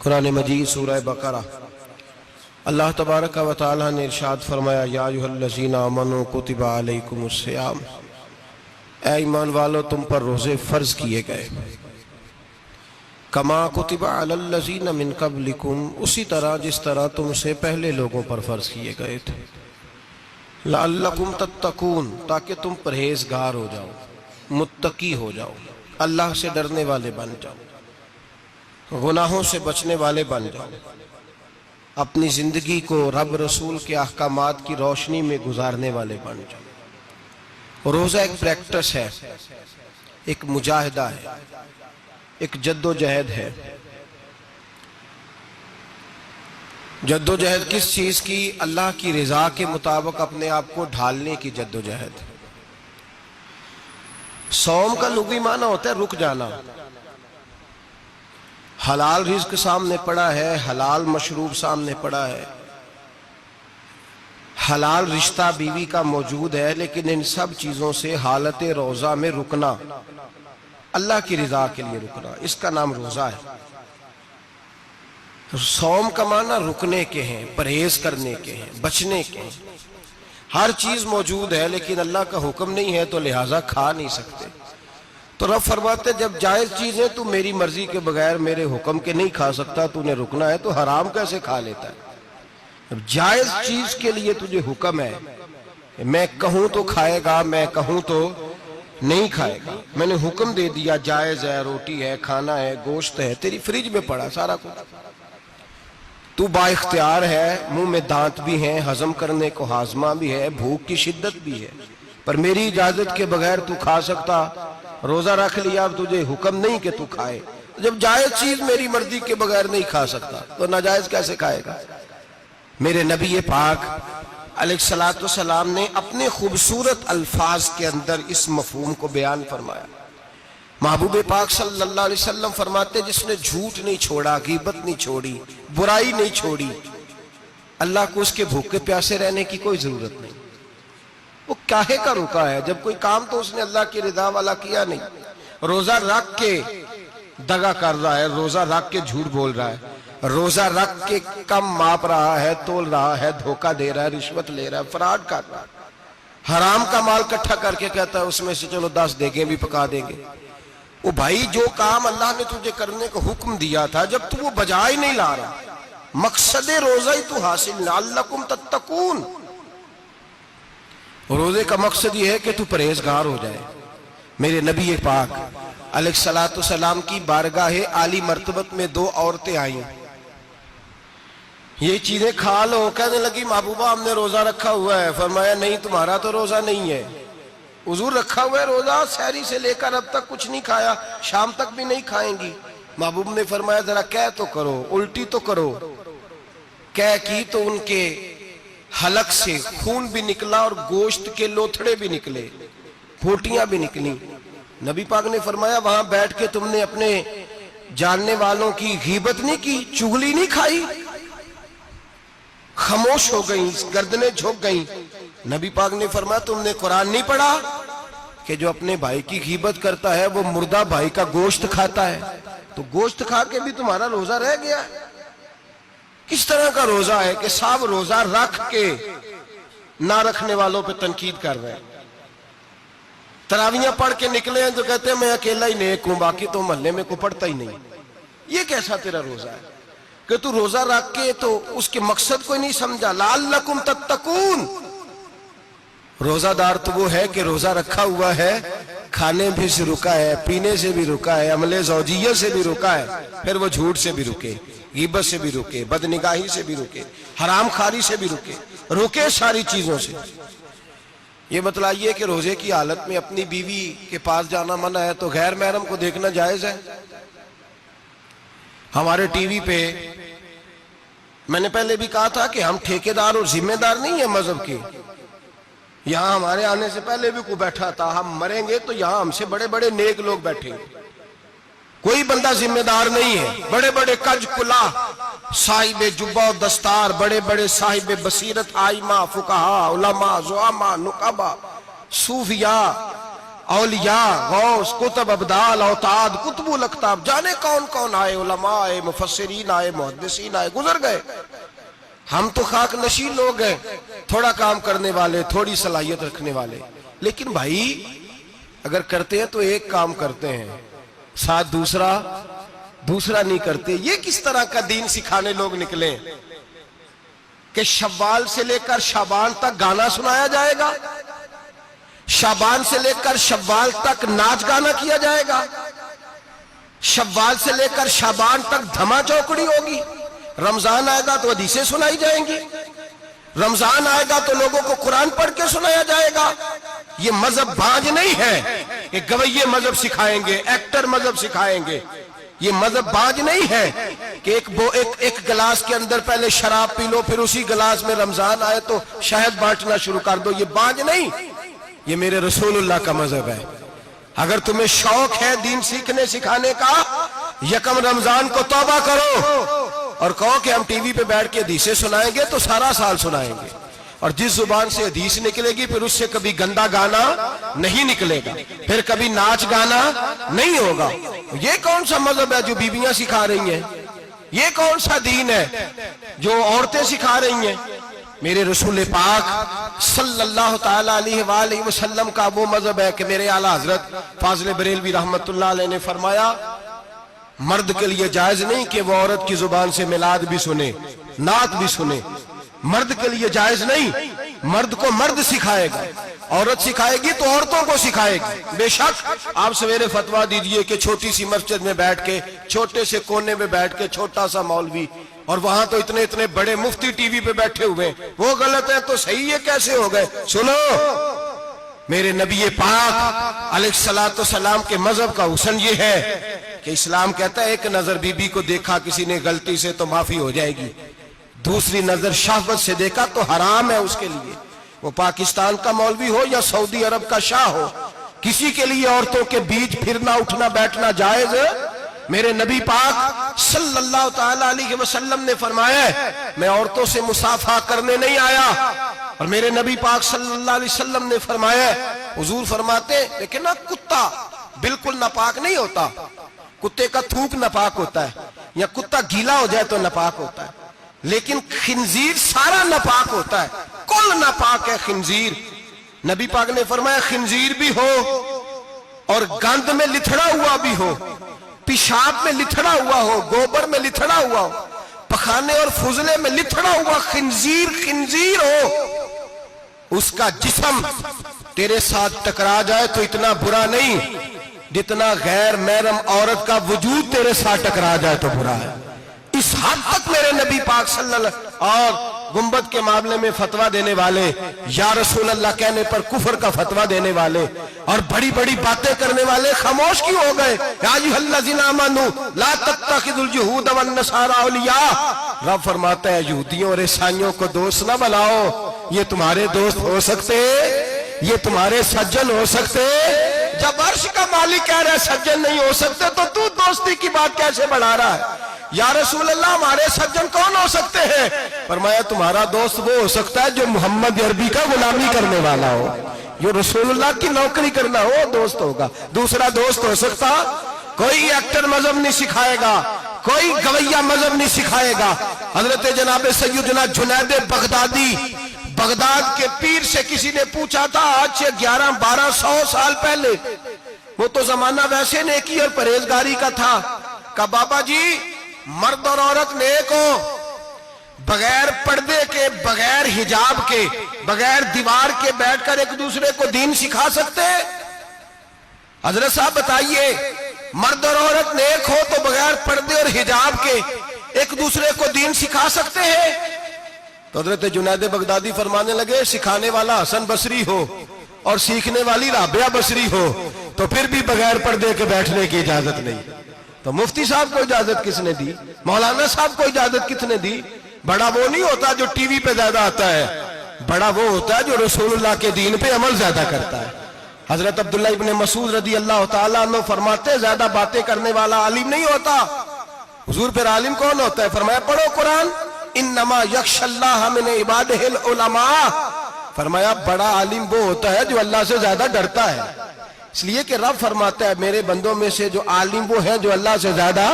قرآن مجید سورہ بقرہ اللہ تبارک و تعالی نے ارشاد فرمایا یا ایھا الذین آمنوا کتب علیکم الصیام، اے ایمان والو تم پر روزے فرض کیے گئے، کما کتب علی الذین من قبلکم، اسی طرح جس طرح تم سے پہلے لوگوں پر فرض کیے گئے تھے، لعلکم تتقون، تاکہ تم پرہیزگار ہو جاؤ، متقی ہو جاؤ، اللہ سے ڈرنے والے بن جاؤ، گناہوں سے بچنے والے بن جاؤ، اپنی زندگی کو رب رسول کے احکامات کی روشنی میں گزارنے والے بن جاؤ۔ روزہ ایک پریکٹس ہے، ایک مجاہدہ ہے، ایک جد و جہد ہے۔ جد و جہد کس چیز کی؟ اللہ کی رضا کے مطابق اپنے آپ کو ڈھالنے کی جد و جہد۔ صوم کا لغوی معنی ہوتا ہے رک جانا، حلال رزق سامنے پڑا ہے، حلال مشروب سامنے پڑا ہے، حلال رشتہ بیوی کا موجود ہے، لیکن ان سب چیزوں سے حالت روزہ میں رکنا، اللہ کی رضا کے لیے رکنا، اس کا نام روزہ ہے۔ صوم کا معنی رکنے کے ہیں، پرہیز کرنے کے ہیں، بچنے کے ہیں۔ ہر چیز موجود ہے لیکن اللہ کا حکم نہیں ہے تو لہٰذا کھا نہیں سکتے۔ تو رب فرماتے جب جائز چیزیں تو میری مرضی کے بغیر میرے حکم کے نہیں کھا سکتا، تو نے رکنا ہے تو حرام کیسے کھا لیتا ہے؟ اب جائز چیز کے لیے تجھے حکم ہے، میں کہوں تو کھائے گا، میں کہوں تو نہیں کھائے گا۔ میں نے حکم دے دیا جائز ہے، روٹی ہے، کھانا ہے، گوشت ہے، تیری فریج میں پڑا سارا کچھ، تو با اختیار ہے، منہ میں دانت بھی ہیں، ہضم کرنے کو ہاضمہ بھی ہے، بھوک کی شدت بھی ہے، پر میری اجازت کے بغیر تو کھا سکتا۔ روزہ رکھ لیا، اب تجھے حکم نہیں کہ تو کھائے۔ جب جائز چیز میری مرضی کے بغیر نہیں کھا سکتا تو ناجائز کیسے کھائے گا؟ میرے نبی پاک علیہ السلام نے اپنے خوبصورت الفاظ کے اندر اس مفہوم کو بیان فرمایا۔ محبوب پاک صلی اللہ علیہ وسلم فرماتے جس نے جھوٹ نہیں چھوڑا، غیبت نہیں چھوڑی، برائی نہیں چھوڑی، اللہ کو اس کے بھوکے پیاسے رہنے کی کوئی ضرورت نہیں۔ وہ کاہے کا رکا ہے؟ جب کوئی کام تو اس نے اللہ کی رضا والا کیا نہیں۔ روزہ رکھ کے دغا کر رہا ہے، روزہ رکھ کے جھوٹ بول رہا ہے، روزہ رکھ کے کم ماپ رہا ہے، تول رہا ہے، دھوکہ دے رہا ہے، رشوت لے رہا ہے، فراڈ کر رہا ہے، حرام کا مال کٹھا کر کے کہتا ہے اس میں سے چلو 10 دیگیں بھی پکا دیں گے۔ وہ بھائی جو کام اللہ نے تجھے کرنے کو حکم دیا تھا، جب تو وہ بجا ہی نہیں لا رہا، مقصد روزہ ہی تو حاصل، لعلکم تتقون۔ روزے کا مقصد یہ ہے کہ تو پرہیزگار ہو جائے۔ میرے نبی پاک علیہ السلام کی بارگاہ عالی مرتبت میں 2 عورتیں آئیں، یہ چیزیں کھا لو، کہنے لگی محبوبہ ہم نے روزہ رکھا ہوا ہے۔ فرمایا نہیں، تمہارا تو روزہ نہیں ہے، حضور رکھا ہوا ہے روزہ، سحری سے لے کر اب تک کچھ نہیں کھایا، شام تک بھی نہیں کھائیں گی۔ محبوب نے فرمایا ذرا کہہ تو کرو، الٹی تو کرو۔ کہہ کی تو ان کے حلق سے خون بھی نکلا اور گوشت کے لوتھڑے بھی نکلے، پھوٹیاں بھی نکلی۔ نبی پاک نے فرمایا وہاں بیٹھ کے تم نے اپنے جاننے والوں کی غیبت نہیں کی، چغلی نہیں کھائی؟ خاموش ہو گئیں، گردنیں جھک گئیں۔ نبی پاک نے فرمایا تم نے قرآن نہیں پڑھا کہ جو اپنے بھائی کی غیبت کرتا ہے وہ مردہ بھائی کا گوشت کھاتا ہے؟ تو گوشت کھا کے بھی تمہارا روزہ رہ گیا۔ کس طرح کا روزہ ہے کہ صاحب روزہ رکھ کے نہ رکھنے والوں پہ تنقید کر رہے ہیں؟ تراویحاں پڑھ کے نکلے ہیں تو کہتے ہیں میں اکیلا ہی نیک ہوں، باقی تو محلے میں کوئی پڑھتا ہی نہیں۔ یہ کیسا تیرا روزہ ہے کہ تو روزہ رکھ کے تو اس کے مقصد کو نہیں سمجھا؟ لعلکم تتقون۔ روزہ دار تو وہ ہے کہ روزہ رکھا ہوا ہے، کھانے بھی سے رکا ہے، پینے سے بھی رکا ہے، عمل زوجیہ سے بھی رکا ہے، پھر وہ جھوٹ سے بھی رکے، غیبت سے بھی رکے، بدنگاہی سے بھی رکے، حرام خواری سے بھی رکے ساری چیزوں سے۔ یہ بتلائیے کہ روزے کی حالت میں اپنی بیوی کے پاس جانا منع ہے تو غیر محرم کو دیکھنا جائز ہے؟ ہمارے ٹی وی پہ میں نے پہلے بھی کہا تھا کہ ہم ٹھیکیدار اور ذمہ دار نہیں ہیں مذہب کے۔ یہاں ہمارے آنے سے پہلے بھی کوئی بیٹھا تھا، ہم مریں گے تو یہاں ہم سے بڑے بڑے نیک لوگ بیٹھیں گے، کوئی بندہ ذمہ دار نہیں ہے۔ بڑے بڑے کج کلا، صاحب جبہ و دستار، بڑے بڑے صاحب بصیرت، آئمہ، فقہاء، علماء، زعماء، نقبہ، صوفیاء اولیاء، غوث، کتب، ابدال، اوتاد، کتب الاقطاب، جانے کون کون آئے، علماء آئے، مفسرین آئے، محدثین آئے، گزر گئے. ہم تو خاک نشین لوگ ہیں، تھوڑا کام کرنے والے، تھوڑی صلاحیت رکھنے والے. لیکن بھائی اگر کرتے ہیں تو ایک کام کرتے ہیں، ساتھ دوسرا نہیں کرتے. یہ کس طرح کا دین سکھانے لوگ نکلے کہ شوال سے لے کر شعبان تک گانا سنایا جائے گا، شعبان سے لے کر شوال تک ناچ گانا کیا جائے گا، شوال سے لے کر شعبان تک دھما چوکڑی ہوگی، رمضان آئے گا تو حدیثیں سنائی جائیں گی، رمضان آئے گا تو لوگوں کو قرآن پڑھ کے سنایا جائے گا. یہ مذہب بانج نہیں ہے کہ گویے مذہب سکھائیں گے، ایکٹر مذہب سکھائیں گے. یہ مذہب بانج نہیں ہے کہ ایک گلاس کے اندر پہلے شراب پی لو، پھر اسی گلاس میں رمضان آئے تو شہد بانٹنا شروع کر دو. یہ بانج نہیں، یہ میرے رسول اللہ کا مذہب ہے. اگر تمہیں شوق ہے دین سیکھنے سکھانے کا، یکم رمضان کو توبہ کرو اور کہو کہ ہم ٹی وی پہ بیٹھ کے حدیثیں سنائیں گے تو سارا سال سنائیں گے، اور جس زبان سے حدیث نکلے گی پھر اس سے کبھی گندا گانا نہیں نکلے گا، پھر کبھی ناچ گانا نہیں ہوگا. یہ کون سا مذہب ہے جو بیویاں سکھا رہی ہیں؟ یہ کون سا دین ہے جو عورتیں سکھا رہی ہیں؟ میرے رسول پاک صلی اللہ تعالیٰ علیہ وآلہ وسلم کا وہ مذہب ہے کہ میرے اعلیٰ حضرت فاضل بریلوی رحمت اللہ علیہ نے فرمایا، مرد کے لیے جائز نہیں کہ وہ عورت کی زبان سے میلاد بھی سنے، نعت بھی سنے. مرد کے لیے جائز نہیں، مرد کو مرد سکھائے گا، عورت سکھائے گی تو عورتوں کو سکھائے گی. بے شک آپ سویرے فتویٰ دیجئے کہ چھوٹی سی مسجد میں بیٹھ کے، چھوٹے سے کونے میں بیٹھ کے چھوٹا سا مولوی، اور وہاں تو اتنے بڑے مفتی ٹی وی پہ بیٹھے ہوئے، وہ غلط ہے تو صحیح ہے، کیسے ہو گئے؟ سنو، میرے نبی پاک علیہ الصلوۃ والسلام کے مذہب کا حسن یہ ہے کہ اسلام کہتا ہے ایک نظر بی بی کو دیکھا کسی نے غلطی سے تو معافی ہو جائے گی، دوسری نظر شہوت سے دیکھا تو حرام ہے اس کے لیے. وہ پاکستان کا مولوی ہو یا سعودی عرب کا شاہ ہو، کسی کے لیے عورتوں کے بیچ پھرنا اٹھنا بیٹھنا جائز ہے. میرے نبی پاک صلی اللہ تعالیٰ علیہ وسلم نے فرمایا ہے میں عورتوں سے مصافحہ کرنے نہیں آیا. اور میرے نبی پاک صلی اللہ علیہ وسلم نے فرمایا ہے، حضور فرماتے لیکن نا کتا بالکل ناپاک نہیں ہوتا، کتے کا تھوک ناپاک ہوتا ہے، یا کتا گیلا ہو جائے تو ناپاک ہوتا ہے، لیکن خنزیر سارا ناپاک ہوتا ہے، کل ناپاک ہے خنزیر. نبی پاک نے فرمایا خنزیر بھی ہو اور گند میں لتھڑا ہوا بھی ہو، پیشاب میں لتھڑا ہوا ہو، گوبر میں لتھڑا ہوا ہو، پخانے اور فضلے میں لتھڑا ہوا خنزیر ہو، اس کا جسم تیرے ساتھ ٹکرا جائے تو اتنا برا نہیں جتنا غیر محرم عورت کا وجود تیرے ساتھ ٹکرا جائے تو برا ہے. اس حد تک میرے نبی پاک صلی اللہ اور گنبد کے معاملے میں فتویٰ دینے والے، یا رسول اللہ کہنے پر کفر کا فتویٰ دینے والے اور بڑی بڑی باتیں کرنے والے خاموش کیوں ہو گئے؟ یا ایھا الذین آمنوا لا تتخذوا اليہود والنصارى اولیاء. رب فرماتا ہے یہودیوں اور عیسائیوں کو دوست نہ بناؤ، یہ تمہارے دوست ہو سکتے، یہ تمہارے سجن ہو سکتے. جب عرش کا مالک کہہ رہا ہے سجن نہیں ہو سکتے تو دوستی کی بات کیسے بڑھا رہا ہے؟ یا رسول اللہ ہمارے سجن کون ہو سکتے ہیں؟ فرمایا تمہارا دوست وہ ہو سکتا ہے جو محمد عربی کا غلامی کرنے والا ہو، جو رسول اللہ کی نوکری کرنا ہو دوست ہوگا. دوسرا دوست ہو سکتا؟ کوئی ایکٹر مذہب نہیں سکھائے گا، کوئی گویہ مذہب نہیں سکھائے گا. حضرت جناب سیدنا جنید بغدادی، بغداد کے پیر سے کسی نے پوچھا تھا آج سے 1100-1200 سال پہلے، وہ تو زمانہ ویسے نیکی اور پرہیزگاری کا تھا، کہا بابا جی مرد اور عورت نیک ہو، بغیر پردے کے، بغیر حجاب کے، بغیر دیوار کے بیٹھ کر ایک دوسرے کو دین سکھا سکتے؟ حضرت صاحب بتائیے، مرد اور عورت نیک ہو تو بغیر پردے اور حجاب کے ایک دوسرے کو دین سکھا سکتے ہیں؟ تو حضرت جنید بغدادی فرمانے لگے سکھانے والا حسن بصری ہو اور سیکھنے والی رابعہ بصری ہو تو پھر بھی بغیر پردے کے بیٹھنے کی اجازت نہیں. تو مفتی صاحب کو اجازت کس نے دی؟ مولانا صاحب کو اجازت کس نے دی؟ بڑا وہ نہیں ہوتا جو ٹی وی پہ زیادہ آتا ہے، بڑا وہ ہوتا ہے جو رسول اللہ کے دین پہ عمل زیادہ کرتا ہے. حضرت عبداللہ ابن مسعود رضی اللہ تعالیٰ عنہ فرماتے زیادہ باتیں کرنے والا عالم نہیں ہوتا. حضور پھر عالم کون ہوتا ہے؟ فرمایا پڑھو قرآن، انما یخشی اللہ من عبادہ العلماء. فرمایا بڑا عالم وہ ہوتا ہے جو اللہ سے زیادہ ڈرتا ہے. اس لیے کہ رب فرماتا ہے میرے بندوں میں سے جو عالم وہ ہیں جو اللہ سے زیادہ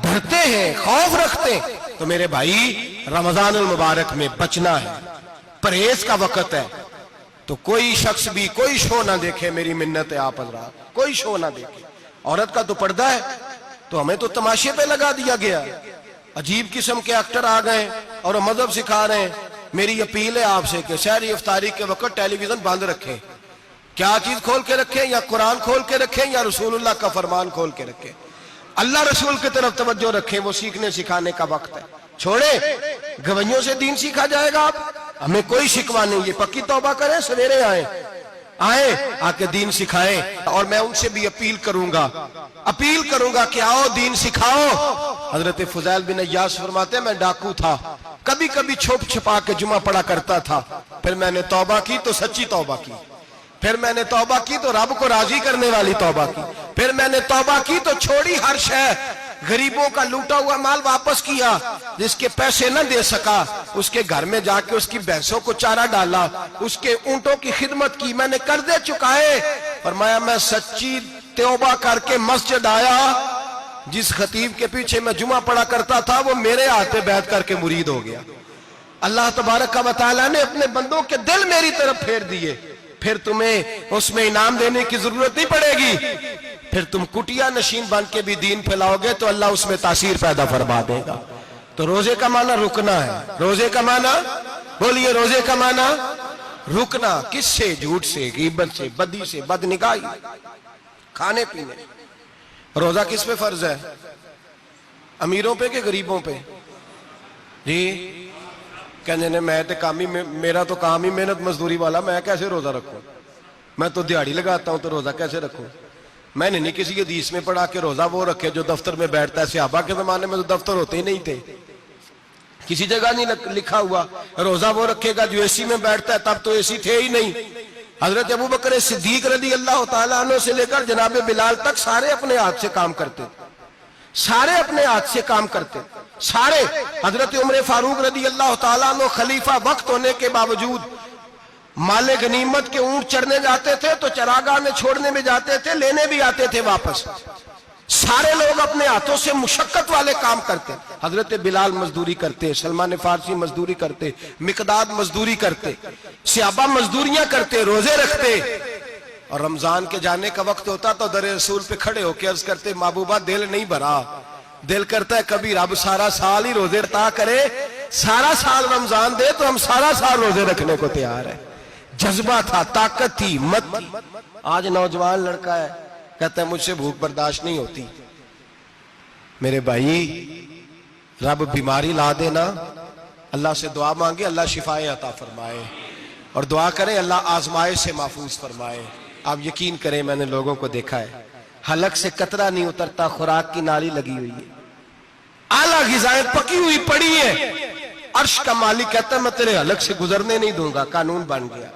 ڈرتے ہیں، خوف رکھتے ہیں. تو میرے بھائی رمضان المبارک میں بچنا ہے، پرہیز کا وقت ہے. تو کوئی شخص بھی کوئی شو نہ دیکھے، میری منت ہے آپ حضرات، کوئی شو نہ دیکھے. عورت کا تو پردہ ہے، تو ہمیں تو تماشے پہ لگا دیا گیا. عجیب قسم کے ایکٹر آ گئے اور مذہب سکھا رہے ہیں. میری اپیل ہے آپ سے کہ سحری افطاری کے وقت ٹیلی ویژن بند رکھیں. کیا چیز کھول کے رکھیں؟ یا قرآن کھول کے رکھیں یا رسول اللہ کا فرمان کھول کے رکھیں. اللہ رسول کی طرف توجہ رکھیں، وہ سیکھنے سکھانے کا وقت ہے. چھوڑیں گویوں سے دین سیکھا جائے گا. آپ ہمیں کوئی شکوہ نہیں، یہ پکی توبہ کریں، سویرے آئیں آ کے دین سکھائیں. اور میں ان سے بھی اپیل کروں گا کہ آؤ دین سکھاؤ. حضرت فضیل بن عیاض فرماتے ہیں میں ڈاکو تھا، کبھی کبھی چھپ چھپا کے جمعہ پڑھا کرتا تھا، پھر میں نے توبہ کی تو سچی توبہ کی، پھر میں نے توبہ کی تو رب کو راضی کرنے والی توبہ کی، پھر میں نے توبہ کی تو چھوڑی ہر شے، غریبوں کا لوٹا ہوا مال واپس کیا، جس کے پیسے نہ دے سکا اس کے گھر میں جا کے اس کی بھینسوں کو چارہ ڈالا، اس کے اونٹوں کی خدمت کی، میں نے قرضے چکائے. فرمایا میں سچی توبہ کر کے مسجد آیا، جس خطیب کے پیچھے میں جمعہ پڑھا کرتا تھا وہ میرے ہاتھ بیعت کر کے مرید ہو گیا. اللہ تبارک و تعالیٰ نے اپنے بندوں کے دل میری طرف پھیر دیے. پھر تمہیں اس میں انعام دینے کی ضرورت نہیں پڑے گی. پھر تم کٹیا نشین بن کے بھی دین پھیلاؤ گے تو اللہ اس میں تاثیر پیدا فرما دے گا. تو روزے کا معنی رکنا ہے. روزے کا معنی بولیے، روزے کا معنی رکنا. کس سے؟ جھوٹ سے، غیبت سے، بدی سے، بدنگاہی، کھانے پینے. روزہ کس پہ فرض ہے؟ امیروں پہ کہ غریبوں پہ؟ جی کہنے میں میرا تو کام ہی محنت مزدوری والا، میں کیسے روزہ رکھوں؟ میں تو دیہڑی لگاتا ہوں تو روزہ کیسے رکھوں؟ میں نے نہیں کسی حدیث میں پڑھا کہ روزہ وہ رکھے جو دفتر میں بیٹھتا ہے. صحابہ کے زمانے میں تو دفتر ہوتے ہی نہیں تھے، کسی جگہ نہیں لکھا ہوا روزہ وہ رکھے گا جو اے سی میں بیٹھتا ہے. تب تو اے سی تھے ہی نہیں. حضرت ابوبکر صدیق رضی اللہ تعالیٰ عنہ سے لے کر جناب بلال تک سارے اپنے ہاتھ سے کام کرتے، سارے اپنے ہاتھ سے کام کرتے سارے. حضرت عمر فاروق رضی اللہ تعالیٰ عنہ خلیفہ وقت ہونے کے باوجود مال غنیمت کے اونٹ چرنے جاتے تھے تو چراگاہ میں چھوڑنے میں جاتے تھے، لینے بھی آتے تھے واپس. سارے لوگ اپنے ہاتھوں سے مشقت والے کام کرتے. حضرت بلال مزدوری کرتے، سلمان فارسی مزدوری کرتے، مقداد مزدوری کرتے، صحابہ مزدوریاں کرتے، روزے رکھتے. اور رمضان کے جانے کا وقت ہوتا تو در رسول پہ کھڑے ہو کے عرض کرتے محبوبہ دل نہیں بھرا، دل کرتا ہے کبھی رب سارا سال ہی روزے عطا کرے، سارا سال رمضان دے تو ہم سارا سال روزے رکھنے کو تیار ہیں. جذبہ تھا، طاقت تھی، ہمت تھی. آج نوجوان لڑکا ہے کہتا ہے مجھ سے بھوک برداشت نہیں ہوتی. میرے بھائی رب بیماری لا دینا، اللہ سے دعا مانگے اللہ شفائیں عطا فرمائے، اور دعا کریں اللہ آزمائش سے محفوظ فرمائے. آپ یقین کریں میں نے لوگوں کو دیکھا ہے حلق سے قطرہ نہیں اترتا، خوراک کی نالی لگی ہوئی ہے، اعلیٰ غذائیں پکی ہوئی پڑی ہے. عرش کا مالک کہتا ہے میں تیرے حلق سے گزرنے نہیں دوں گا. قانون بن گیا.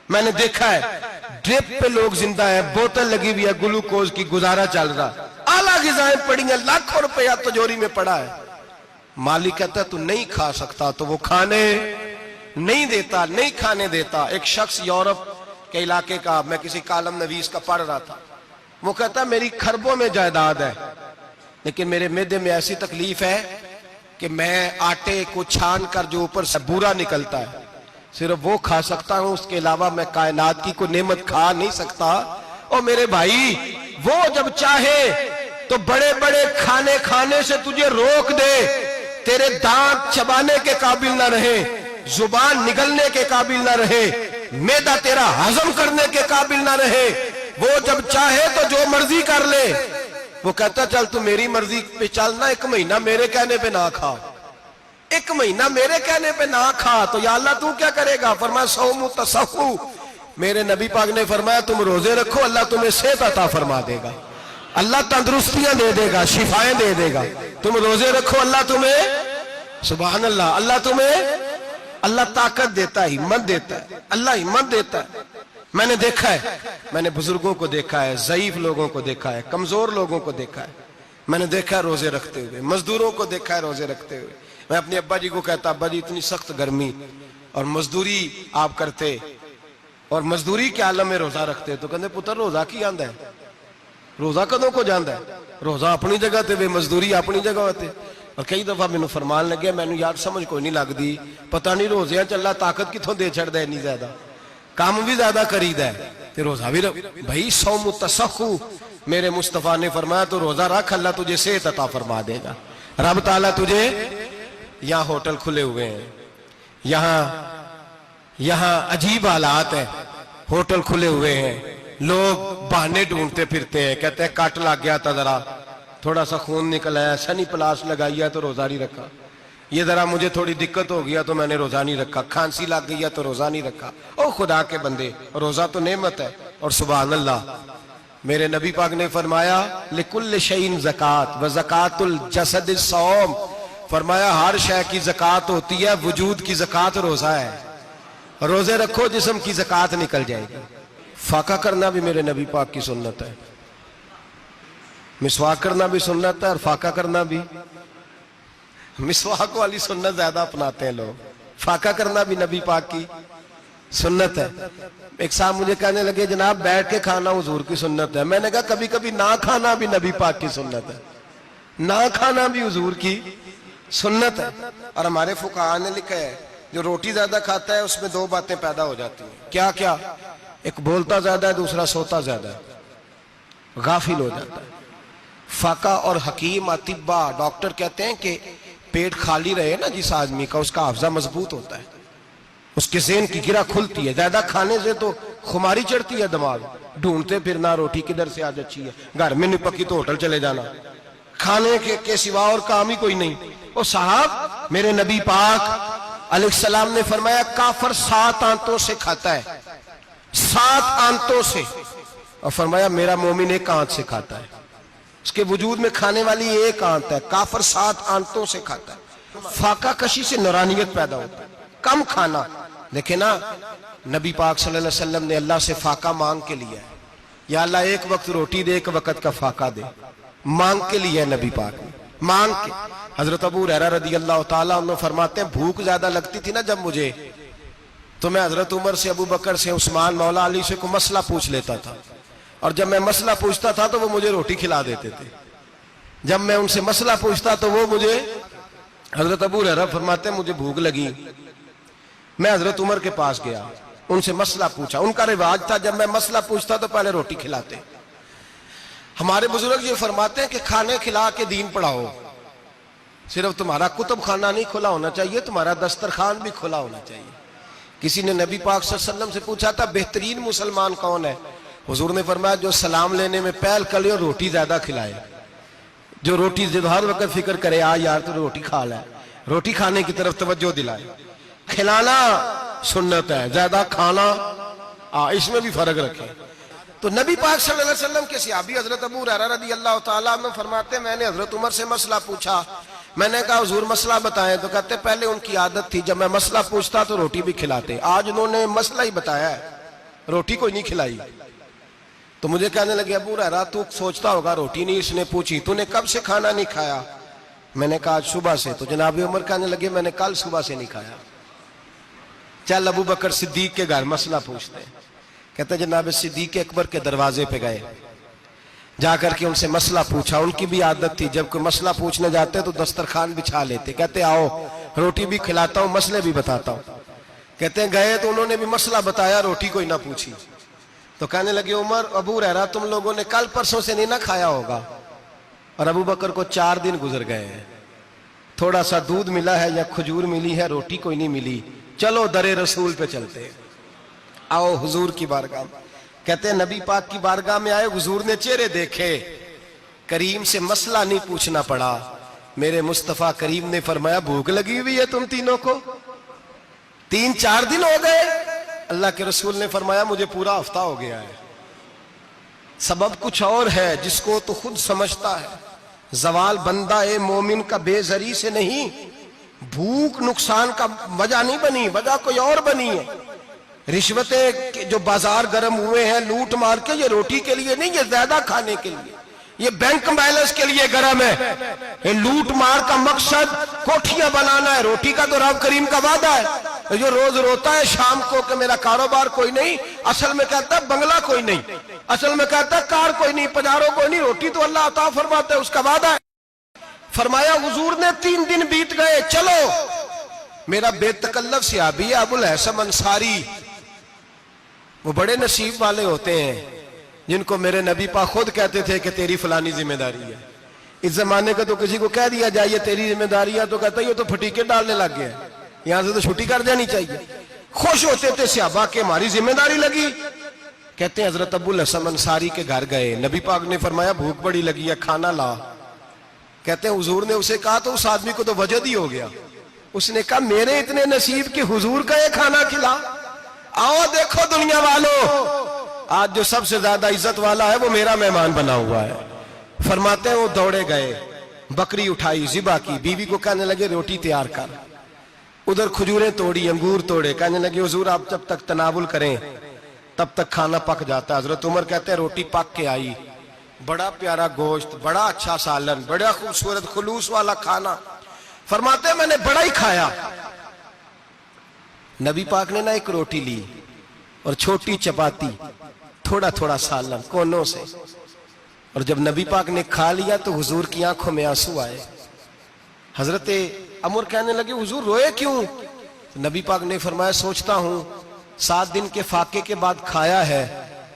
میں نے دیکھا ہے ڈرپ پہ لوگ زندہ ہیں، بوتل لگی ہوئی ہے گلوکوز کی، گزارا چل رہا، اعلیٰ غذائیں پڑی ہیں، لاکھوں روپیہ تجوری میں پڑا ہے. مالک کہتا ہے تو نہیں کھا سکتا تو وہ کھانے نہیں دیتا، نہیں کھانے دیتا. ایک شخص یورپ کے علاقے کا، میں کسی کالم نویس کا پڑھ رہا تھا، وہ کہتا ہے میری خربوں میں جائیداد ہے لیکن میرے معدے میں ایسی تکلیف ہے کہ میں آٹے کو چھان کر جو اوپر سے بورا نکلتا ہے صرف وہ کھا سکتا ہوں، اس کے علاوہ میں کائنات کی کوئی نعمت کھا نہیں سکتا. اور میرے بھائی وہ جب چاہے تو بڑے بڑے کھانے کھانے سے تجھے روک دے، تیرے دانت چبانے کے قابل نہ رہے، زبان نگلنے کے قابل نہ رہے، معدہ تیرا ہضم کرنے کے قابل نہ رہے. وہ جب چاہے تو جو مرضی کر لے. وہ کہتا چل تو میری مرضی پہ چلنا، ایک مہینہ میرے کہنے پہ نہ کھا، ایک مہینہ میرے کہنے پہ نہ کھا تو یا اللہ تو کیا کرے گا؟ فرمایا صوم تصحو. میرے نبی پاک نے فرمایا تم روزے رکھو اللہ تمہیں صحت عطا فرما دے گا، اللہ تندرستیاں دے دے گا، شفائیں دے دے گا. تم روزے رکھو اللہ تمہیں، سبحان اللہ، اللہ تمہیں، اللہ طاقت دیتا ہے، ہمت دیتا ہے، اللہ ہمت دیتا ہے. میں نے دیکھا ہے، میں نے بزرگوں کو دیکھا ہے، ضعیف لوگوں کو دیکھا ہے، کمزور لوگوں کو دیکھا ہے، میں نے دیکھا ہے روزے رکھتے ہوئے، مزدوروں کو دیکھا ہے روزے رکھتے ہوئے. میں اپنے ابا جی کو کہتا ابا جی اتنی سخت گرمی اور مزدوری آپ کرتے، اور مزدوری کے عالم میں روزہ رکھتے تو کہتے پتر روزہ کی آندا ہے، روزہ کدوں کو جاندا ہے، روزہ اپنی جگہ تے مزدوری اپنی جگہ ہوتے۔ اور کئی دفعہ مینوں فرمان لگے مینوں یار سمجھ کوئی نہیں لگدی، پتہ نہیں روزیاں چ اللہ طاقت کتھوں دے چھڑدا ہے، اتنی زیادہ کام بھی زیادہ کریدا ہے تے روزہ بھی بھائی صوم تسخو، میرے مصطفیٰ نے فرمایا تو روزہ رکھ، اللہ تجھے صحت عطا فرما دے گا۔ رب تعالیٰ تجھے، یہاں ہوٹل کھلے ہوئے ہیں، یہاں عجیب حالات ہیں، ہوٹل کھلے ہوئے ہیں، لوگ بہانے ڈھونڈتے پھرتے ہیں، کہتے ہیں کٹ لگ گیا تھا، ذرا تھوڑا سا خون نکل آیا، سنی پلاس لگائی ہے تو روزہ نہیں رکھا، یہ ذرا مجھے تھوڑی دقت ہو گیا تو میں نے روزہ نہیں رکھا، کھانسی لگ گئی ہے تو روزہ نہیں رکھا۔ او خدا کے بندے، روزہ تو نعمت ہے۔ اور سبحان اللہ، میرے نبی پاک نے فرمایا لِكُلِّ شَيْءٍ زَكَاةٌ وَزَكَاةُ الْجَسَدِ الصَّوْمُ، فرمایا ہر شے کی زکوٰۃ ہوتی ہے، وجود کی زکوٰۃ روزہ ہے، روزے رکھو جسم کی زکوٰۃ نکل جائے گی۔ فاقہ کرنا بھی میرے نبی پاک کی سنت ہے، مسواک کرنا بھی سنت ہے، اور فاقہ کرنا بھی۔ مسواک والی سنت زیادہ اپناتے ہیں لوگ، فاقہ کرنا بھی نبی پاک کی سنت ہے۔ ایک صاحب مجھے کہنے لگے جناب بیٹھ کے کھانا حضور کی سنت ہے، میں نے کہا کبھی کبھی نہ کھانا بھی نبی پاک کی سنت ہے، نہ کھانا بھی حضور کی سنت ہے۔ اور ہمارے فقہاء نے لکھا ہے جو روٹی زیادہ کھاتا ہے اس میں دو باتیں پیدا ہو جاتی ہیں، کیا کیا؟ ایک بولتا زیادہ ہے، دوسرا سوتا زیادہ ہے، غافل ہو جاتا ہے۔ فقہ اور حکیم اطباء ڈاکٹر کہتے ہیں کہ پیٹ خالی رہے نا جس آدمی کا، اس کا حافظہ مضبوط ہوتا ہے، اس کے ذہن کی گرہ کھلتی ہے۔ زیادہ کھانے سے تو خماری چڑھتی ہے، دماغ ڈھونڈتے پھرنا روٹی کدھر سے آج اچھی ہے، گھر میں نہیں پکی تو ہوٹل چلے جانا، کھانے کے سوا اور کام ہی کوئی نہیں۔ اور صاحب میرے نبی پاک علیہ السلام نے فرمایا کافر 7 آنتوں سے کھاتا ہے، 7 آنتوں سے، اور فرمایا میرا مومن 1 آنت سے کھاتا ہے، اس کے وجود میں کھانے والی 1 آنت ہے، کافر 7 آنتوں سے کھاتا ہے۔ فاقہ کشی سے نورانیت پیدا ہوتا ہے، کم کھانا۔ دیکھیں نا نبی پاک صلی اللہ علیہ وسلم نے اللہ سے فاقہ مانگ کے لیا ہے، یا اللہ 1 وقت روٹی دے، 1 وقت کا فاقہ دے، مانگ کے لیا ہے نبی پاک نے، مانگ کے۔ حضرت ابو ہریرہ رضی اللہ تعالیٰ عنہ فرماتے ہیں بھوک زیادہ لگتی تھی نا جب مجھے، تو میں حضرت عمر سے، ابو بکر سے، عثمان، مولا علی سے کوئی مسئلہ پوچھ لیتا تھا، اور جب میں مسئلہ پوچھتا تھا تو وہ مجھے روٹی کھلا دیتے تھے، جب میں ان سے مسئلہ پوچھتا تو وہ مجھے، حضرت ابو ہریرہ فرماتے ہیں مجھے بھوک لگی، میں حضرت عمر کے پاس گیا، ان سے مسئلہ پوچھا، ان کا رواج تھا جب میں مسئلہ پوچھتا تو پہلے روٹی کھلاتے۔ ہمارے بزرگ یہ فرماتے ہیں کہ کھانے کھلا کے دین پڑھاؤ، صرف تمہارا کتب خانہ نہیں کھلا ہونا چاہیے، تمہارا دسترخوان بھی کھلا ہونا چاہیے۔ کسی نے نبی پاک صلی اللہ علیہ وسلم سے پوچھا تھا بہترین مسلمان کون ہے؟ حضور نے فرمایا جو سلام لینے میں پہل کرے اور روٹی زیادہ کھلائے، جو روٹی ہر وقت فکر کرے آ یار تو روٹی کھا لے، روٹی کھانے کی طرف توجہ دلائے۔ کھلانا سنت ہے، زیادہ کھانا اس میں بھی فرق رکھے۔ تو نبی پاک صلی اللہ علیہ وسلم کے صحابی حضرت ابو ہریرہ رضی اللہ تعالیٰ عنہ فرماتے ہیں میں نے حضرت عمر سے مسئلہ پوچھا، میں نے کہا حضور مسئلہ بتائیں، تو کہتے پہلے ان کی عادت تھی جب میں مسئلہ پوچھتا تو روٹی بھی کھلاتے، آج انہوں نے مسئلہ ہی بتایا ہے، روٹی کوئی نہیں کھلائی۔ تو مجھے کہنے لگے ابو ہریرہ تو سوچتا ہوگا روٹی نہیں اس نے پوچھی، تو نے کب سے کھانا نہیں کھایا؟ میں نے کہا آج صبح سے۔ تو جناب عمر کہنے لگے میں نے کل صبح سے نہیں کھایا۔ چل ابو بکر صدیق کے گھر مسئلہ پوچھتے ہیں، کہتے جناب صدیق اکبر کے دروازے پہ گئے، جا کر کے ان سے مسئلہ پوچھا۔ ان کی بھی عادت تھی جب کوئی مسئلہ پوچھنے جاتے تو دسترخوان بچھا لیتے، کہتے آؤ روٹی بھی کھلاتا ہوں مسئلے بھی بتاتا ہوں۔ کہتے ہیں گئے تو انہوں نے بھی مسئلہ بتایا، روٹی کوئی نہ پوچھی۔ تو کہنے لگے عمر ابو ہریرہ تم لوگوں نے کل پرسوں سے نہیں نہ کھایا ہوگا، اور ابو بکر کو 4 دن گزر گئے ہیں، تھوڑا سا دودھ ملا ہے یا کھجور ملی ہے، روٹی کوئی نہیں ملی، چلو در رسول پہ چلتے ہیں، آؤ حضور کی بارگاہ میں۔ کہتے ہیں نبی پاک کی بارگاہ میں آئے، حضور نے چہرے دیکھے، کریم سے مسئلہ نہیں پوچھنا پڑا۔ میرے مصطفیٰ کریم نے فرمایا بھوک لگی ہوئی ہے تم تینوں کو، 3-4 دن ہو گئے؟ اللہ کے رسول نے فرمایا مجھے پورا ہفتہ ہو گیا ہے۔ سبب کچھ اور ہے جس کو تو خود سمجھتا ہے، زوال بندہ مومن کا بے زری سے نہیں، بھوک نقصان کا وجہ نہیں بنی، وجہ کوئی اور بنی ہے۔ رشوتیں جو بازار گرم ہوئے ہیں لوٹ مار کے، یہ روٹی کے لیے نہیں، یہ زیادہ کھانے کے لیے، یہ بینک بیلنس کے لیے گرم ہے۔ یہ لوٹ مار کا مقصد کوٹھیاں بنانا ہے، روٹی کا تو رب کریم کا وعدہ ہے جو روز روتا ہے شام کو کہ میرا کاروبار کوئی نہیں، اصل میں کہتا ہے بنگلہ کوئی نہیں، اصل میں کہتا ہے کار کوئی نہیں، پجارو کوئی نہیں، روٹی تو اللہ عطا فرماتا ہے، اس کا وعدہ ہے۔ فرمایا حضور نے 3 دن بیت گئے، چلو میرا بے تکلف صحابی ہے ابو الحسن انصاری، وہ بڑے نصیب والے ہوتے ہیں جن کو میرے نبی پاک خود کہتے تھے کہ تیری فلانی ذمہ داری ہے۔ اس زمانے کا تو کسی کو کہہ دیا جائے تیری ذمہ داری ہے تو کہتا ہے یہ تو پھٹیکے ڈالنے لگ گیا، یہاں سے تو چھٹی کر جانی چاہیے۔ خوش ہوتے تھے صحابہ کہ ہماری ذمہ داری لگی۔ کہتے ہیں حضرت ابو الحسن انصاری کے گھر گئے، نبی پاک نے فرمایا بھوک بڑی لگی ہے، کھانا لا۔ کہتے ہیں حضور نے اسے کہا تو اس آدمی کو تو وجد ہی ہو گیا، اس نے کہا میرے اتنے نصیب کہ حضور کا یہ کھانا کھلا۔ آؤ دیکھو دنیا والوں، آج جو سب سے زیادہ عزت والا ہے وہ میرا مہمان بنا ہوا ہے۔ فرماتے ہیں وہ دوڑے گئے، بکری اٹھائی، ذبح کی، بیوی کو کہنے لگے روٹی تیار کر، ادھر کھجوریں توڑی، انگور توڑے، کہنے لگے حضور آپ جب تک تناول کریں تب تک کھانا پک جاتا ہے۔ حضرت عمر کہتے ہیں روٹی پک کے آئی، بڑا پیارا گوشت، بڑا اچھا سالن، بڑا خوبصورت خلوص والا کھانا۔ فرماتے ہیں میں نے بڑا ہی کھایا۔ نبی پاک نے نہ ایک روٹی لی اور چھوٹی چپاتی، تھوڑا تھوڑا سالن کونوں سے، اور جب نبی پاک نے کھا لیا تو حضور کی آنکھوں میں آنسو آئے۔ حضرت عمر کہنے لگے حضور روئے کیوں؟ نبی پاک نے فرمایا سوچتا ہوں 7 دن کے فاقے کے بعد کھایا ہے،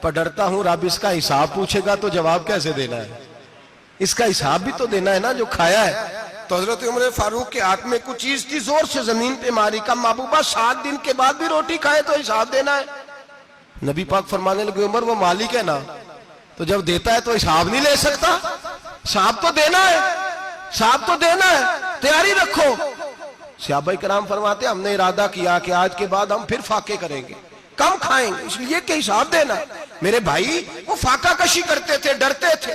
پر ڈرتا ہوں رب اس کا حساب پوچھے گا تو جواب کیسے دینا ہے، اس کا حساب بھی تو دینا ہے نا جو کھایا ہے۔ تو حضرت عمر فاروق کے ہاتھ میں کچھ چیز تھی، زور سے زمین پہ ماری، کہا محبوبہ 7 دن کے بعد بھی روٹی کھائے تو حساب دینا ہے۔ نبی پاک فرمانے لگے عمر وہ مالک ہے نا، تو جب دیتا ہے تو حساب نہیں لے سکتا، حساب تو دینا ہے، حساب تو دینا ہے، تیاری رکھو۔ صحابہ کرام فرماتے ہم نے ارادہ کیا کہ آج کے بعد ہم پھر فاقے کریں گے، کم کھائیں گے، اس لیے کہ حساب دینا ہے۔ میرے بھائی وہ فاقہ کشی کرتے تھے، ڈرتے تھے۔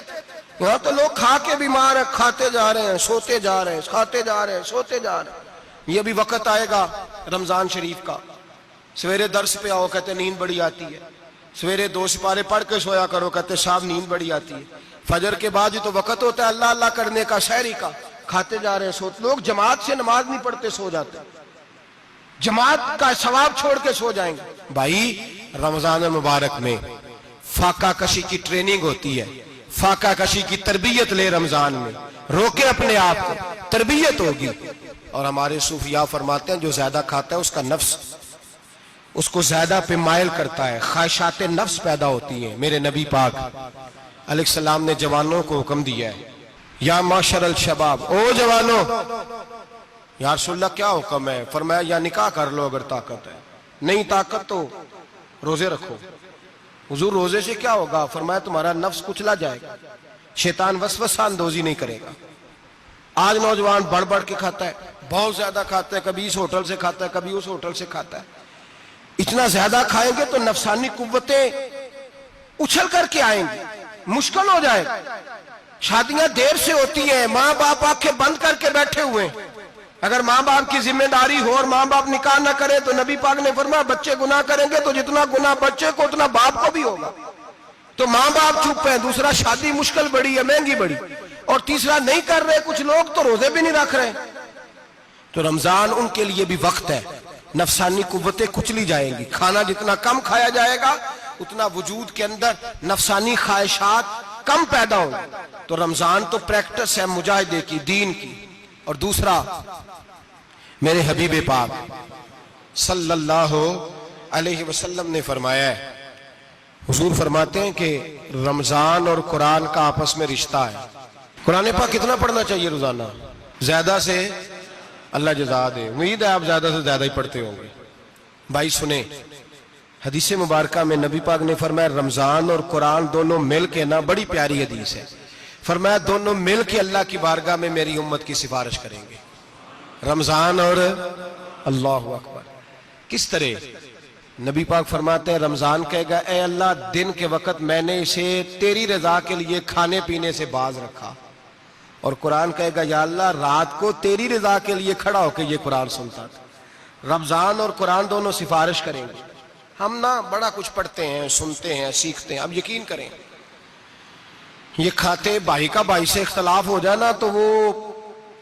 یہاں تو لوگ کھا کے بیمار ہیں، کھاتے جا رہے ہیں، سوتے جا رہے ہیں، کھاتے جا رہے ہیں، سوتے جا رہے ہیں۔ یہ بھی وقت آئے گا رمضان شریف کا، سویرے درس پہ آؤ کہتے نیند بڑی آتی ہے، سویرے 2 سپارے پڑھ کے سویا کرو کہتے صاحب نیند بڑی آتی ہے، فجر کے بعد یہ تو وقت ہوتا ہے اللہ اللہ کرنے کا، سحری کا، کھاتے جا رہے ہیں، سوتے۔ لوگ جماعت سے نماز نہیں پڑھتے سو جاتے، جماعت کا ثواب چھوڑ کے سو جائیں گے۔ بھائی رمضان مبارک میں فاقہ کشی کی ٹریننگ ہوتی ہے، فاقہ کشی کی تربیت لے، رمضان میں روکے اپنے آپ کو، تربیت ہوگی۔ اور ہمارے صوفیاء فرماتے ہیں جو زیادہ کھاتا ہے اس کا نفس اس کو زیادہ پہ مائل کرتا ہے، خواہشات نفس پیدا ہوتی ہیں۔ میرے نبی پاک علیہ السلام نے جوانوں کو حکم دیا ہے، یا معاشر الشباب، او جوانوں، یا رسول اللہ کیا حکم ہے؟ فرمایا یا نکاح کر لو اگر طاقت ہے، نہیں طاقت تو روزے رکھو۔ حضور روزے سے کیا ہوگا؟ فرمایا تمہارا نفس کچلا جائے گا، شیطان وسوسہ اندوزی نہیں کرے گا۔ آج نوجوان بڑھ بڑھ کے کھاتا ہے، بہت زیادہ کھاتا ہے، کبھی اس ہوٹل سے کھاتا ہے، کبھی اس ہوٹل سے کھاتا ہے۔ اتنا زیادہ کھائیں گے تو نفسانی قوتیں اچھل کر کے آئیں گی، مشکل ہو جائے گا۔ شادیاں دیر سے ہوتی ہیں، ماں باپ آنکھیں بند کر کے بیٹھے ہوئے ہیں۔ اگر ماں باپ کی ذمہ داری ہو اور ماں باپ نکاح نہ کرے تو نبی پاک نے فرمایا بچے گناہ کریں گے تو جتنا گناہ بچے کو اتنا باپ کو بھی ہوگا۔ تو ماں باپ چپ ہیں، دوسرا شادی مشکل بڑی ہے، مہنگی بڑی، اور تیسرا نہیں کر رہے کچھ لوگ تو روزے بھی نہیں رکھ رہے۔ تو رمضان ان کے لیے بھی وقت ہے، نفسانی قوتیں کچلی جائیں گی، کھانا جتنا کم کھایا جائے گا اتنا وجود کے اندر نفسانی خواہشات کم پیدا ہوں۔ تو رمضان تو پریکٹس ہے مجاہدے کی، دین کی۔ اور دوسرا میرے حبیب پاک صلی اللہ علیہ وسلم نے فرمایا ہے، حضور فرماتے ہیں کہ رمضان اور قرآن کا آپس میں رشتہ ہے۔ قرآن پاک کتنا پڑھنا چاہیے روزانہ؟ زیادہ سے اللہ جزا دے، امید ہے آپ زیادہ سے زیادہ ہی پڑھتے ہوں گے۔ بھائی سنیں، حدیث مبارکہ میں نبی پاک نے فرمایا رمضان اور قرآن دونوں مل کے نا، بڑی پیاری حدیث ہے، فرمایا دونوں مل کے اللہ کی بارگاہ میں میری امت کی سفارش کریں گے، رمضان اور اللہ اکبر۔ کس طرح؟ نبی پاک فرماتے ہیں رمضان کہے گا اے اللہ دن کے وقت میں نے اسے تیری رضا کے لیے کھانے پینے سے باز رکھا، اور قرآن کہے گا یا اللہ رات کو تیری رضا کے لیے کھڑا ہو کے یہ قرآن سنتا تھا۔ رمضان اور قرآن دونوں سفارش کریں گے۔ ہم نا بڑا کچھ پڑھتے ہیں، سنتے ہیں، سیکھتے ہیں، اب یقین کریں یہ کھاتے بھائی کا بھائی سے اختلاف ہو جانا تو وہ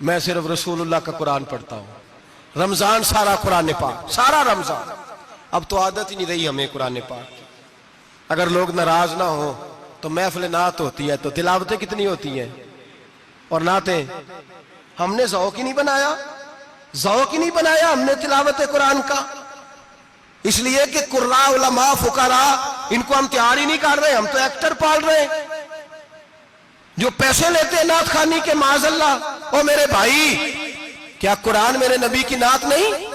میں صرف رسول اللہ کا قرآن پڑھتا ہوں۔ رمضان سارا قرآن پاک، سارا رمضان۔ اب تو عادت ہی نہیں رہی ہمیں قرآن پاک کی۔ اگر لوگ ناراض نہ ہوں تو محفل نعت ہوتی ہے تو تلاوتیں کتنی ہوتی ہیں، اور نعتیں ہم نے ذوق ہی نہیں بنایا، ذوق ہی نہیں بنایا ہم نے تلاوت قرآن کا، اس لیے کہ قراء، علماء، فقراء ان کو ہم تیار ہی نہیں کر رہے، ہم تو ایکٹر پال رہے ہیں جو پیسے لیتے ہیں نعت خوانی کے، معاذ اللہ۔ او میرے بھائی، کیا قرآن میرے نبی کی نعت نہیں؟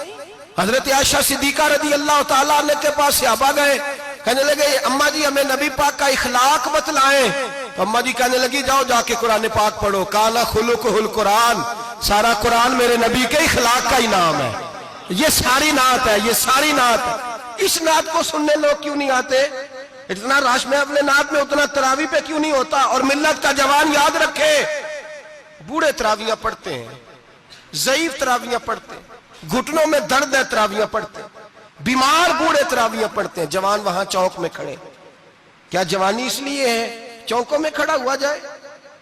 حضرت عائشہ صدیقہ رضی اللہ تعالیٰ عنہ کے پاس صحابہ گئے، کہنے لگے اماں جی ہمیں نبی پاک کا اخلاق بتلائیں، تو اماں جی کہنے لگی جاؤ جا کے قرآن پاک پڑھو، کالا خلقہ القرآن، سارا قرآن میرے نبی کے اخلاق کا ہی نام ہے، یہ ساری نعت ہے، یہ ساری نعت ہے۔ اس نعت کو سننے لوگ کیوں نہیں آتے؟ اتنا رش میں اپنے نعت میں اتنا تراویح پہ کیوں نہیں ہوتا؟ اور ملت کا جوان یاد رکھے، بوڑھے تراویحاں پڑھتے ہیں، ضعیف تراویحاں پڑھتے ہیں، گھٹنوں میں درد ہے تراویحاں پڑھتے ہیں، بیمار بوڑھے تراویحاں پڑھتے ہیں، جوان وہاں چوک میں کھڑے۔ کیا جوانی اس لیے ہے چوکوں میں کھڑا ہوا جائے؟